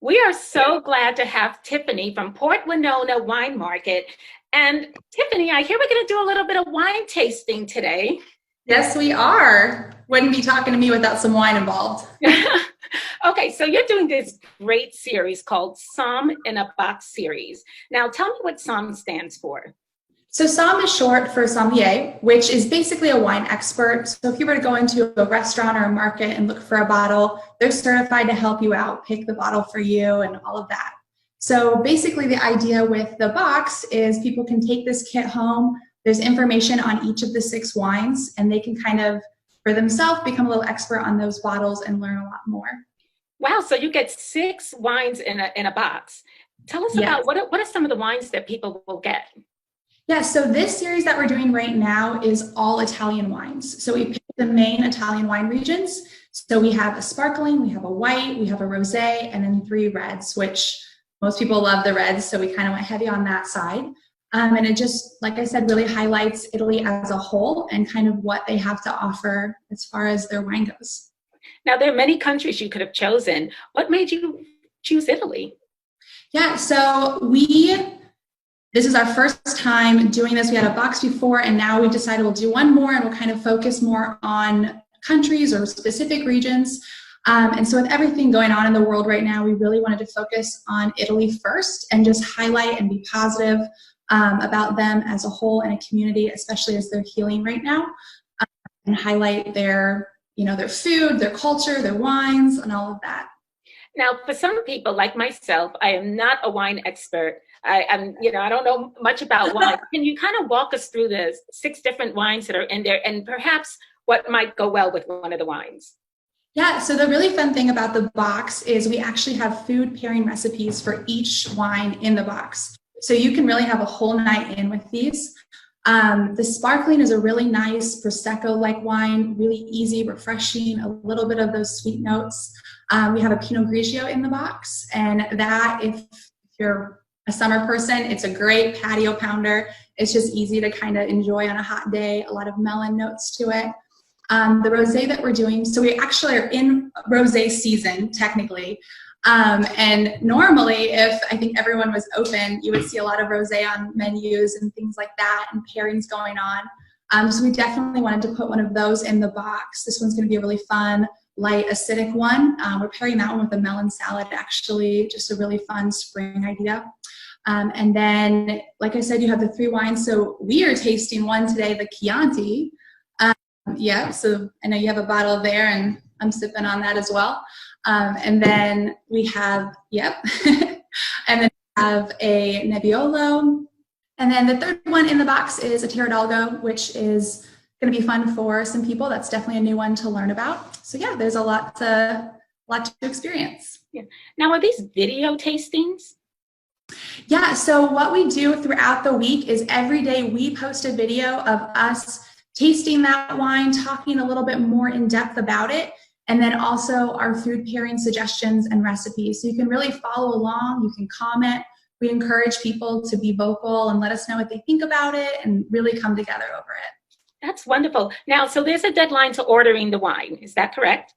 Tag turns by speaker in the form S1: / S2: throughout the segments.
S1: We are so glad to have Tiffany from Port Winona Wine Market. And Tiffany, I hear we're going to do a little bit of wine tasting today.
S2: Yes, we are. Wouldn't be talking to me without some wine involved.
S1: Okay, so you're doing this great series called Somm in a Box series. Now, tell me what Somm stands for.
S2: So Somm is short for sommelier, which is basically a wine expert. So if you were to go into a restaurant or a market and look for a bottle, they're certified to help you out, pick the bottle for you and all of that. So basically the idea with the box is people can take this kit home. There's information on each of the 6 wines, and they can kind of, for themselves, become a little expert on those bottles and learn a lot more.
S1: Wow, so you get 6 wines in a box. Tell us
S2: Yes.
S1: about what are some of the wines that people will get?
S2: Yeah, so this series that we're doing right now is all Italian wines. So we picked the main Italian wine regions. So we have a sparkling, we have a white, we have a rosé, and then 3 reds, which most people love the reds, so we kind of went heavy on that side. And it just, like I said, really highlights Italy as a whole and kind of what they have to offer as far as their wine goes.
S1: Now, there are many countries you could have chosen. What made you choose Italy?
S2: Yeah, so this is our first time doing this. We had a box before, and now we've decided we'll do one more, and we'll kind of focus more on countries or specific regions. And so with everything going on in the world right now, we really wanted to focus on Italy first and just highlight and be positive about them as a whole in a community, especially as they're healing right now, and highlight their food, their culture, their wines, and all of that.
S1: Now, for some people like myself, I am not a wine expert. I don't know much about wine. Can you kind of walk us through the 6 different wines that are in there and perhaps what might go well with one of the wines?
S2: Yeah, so the really fun thing about the box is we actually have food pairing recipes for each wine in the box. So you can really have a whole night in with these. The sparkling is a really nice Prosecco-like wine, really easy, refreshing, a little bit of those sweet notes. We have a Pinot Grigio in the box, and that, if you're a summer person, it's a great patio pounder. It's just easy to kind of enjoy on a hot day, a lot of melon notes to it. The rosé that we're doing, so we actually are in rosé season, technically. And normally, if I think everyone was open, you would see a lot of rosé on menus and things like that and pairings going on. So we definitely wanted to put one of those in the box. This one's going to be a really fun, light, acidic one. We're pairing that one with a melon salad, actually, just a really fun spring idea. And then, like I said, you have the 3 wines. So we are tasting one today, the Chianti. Yeah, so I know you have a bottle there, and I'm sipping on that as well. And then we have, and then we have a Nebbiolo. And then the 3rd one in the box is a Tiradalgo, which is going to be fun for some people. That's definitely a new one to learn about. So yeah, there's a lot to experience.
S1: Yeah. Now, are these video tastings?
S2: Yeah, so what we do throughout the week is every day we post a video of us tasting that wine, talking a little bit more in depth about it, and then also our food pairing suggestions and recipes. So you can really follow along, you can comment. We encourage people to be vocal and let us know what they think about it and really come together over it.
S1: That's wonderful. Now, so there's a deadline to ordering the wine. Is that correct?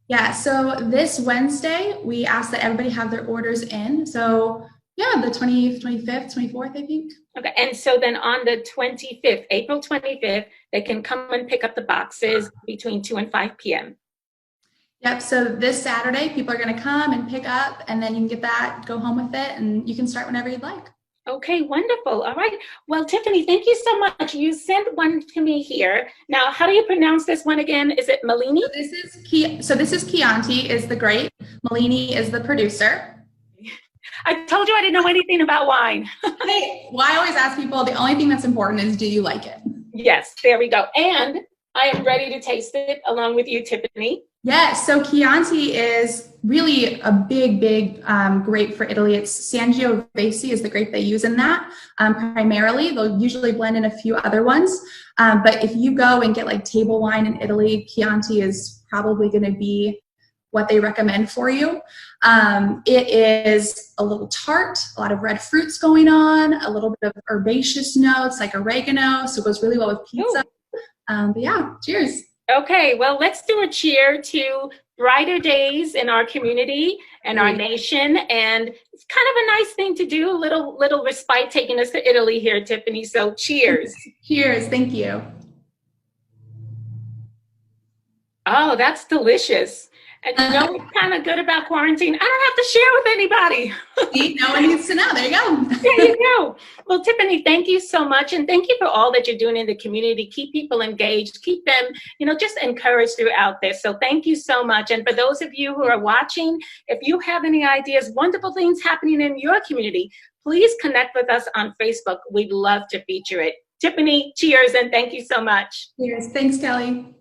S2: Yeah, so this Wednesday, we ask that everybody have their orders in. So yeah, the 25th, 24th, I think.
S1: Okay, and so then on the 25th, April 25th, they can come and pick up the boxes between 2 and 5 p.m.
S2: Yep, so this Saturday, people are going to come and pick up, and then you can get that, go home with it, and you can start whenever you'd like.
S1: Okay, wonderful. All right. Well, Tiffany, thank you so much. You sent one to me here. Now, how do you pronounce this one again? Is it Malini?
S2: So this is Chianti is the grape. Malini is the producer.
S1: I told you I didn't know anything about wine.
S2: Hey, well, I always ask people, the only thing that's important is, do you like it?
S1: Yes, there we go. And I am ready to taste it along with you, Tiffany.
S2: Yes, so Chianti is really a big grape for Italy. It's Sangiovese is the grape they use in that primarily. They'll usually blend in a few other ones. But if you go and get like table wine in Italy, Chianti is probably going to be what they recommend for you. It is a little tart, a lot of red fruits going on, a little bit of herbaceous notes like oregano, so it goes really well with pizza. But yeah, cheers.
S1: Okay, well, let's do a cheer to brighter days in our community and our nation, and it's kind of a nice thing to do, little respite taking us to Italy here, Tiffany. So cheers.
S2: Cheers. Thank you.
S1: Oh, that's delicious. And you know what's kind of good about quarantine? I don't have to share with anybody.
S2: See, no one needs to know. There you go.
S1: There you go. Well, Tiffany, thank you so much. And thank you for all that you're doing in the community. Keep people engaged, keep them, just encouraged throughout this. So thank you so much. And for those of you who are watching, if you have any ideas, wonderful things happening in your community, please connect with us on Facebook. We'd love to feature it. Tiffany, cheers, and thank you so much.
S2: Cheers. Thanks, Kelly.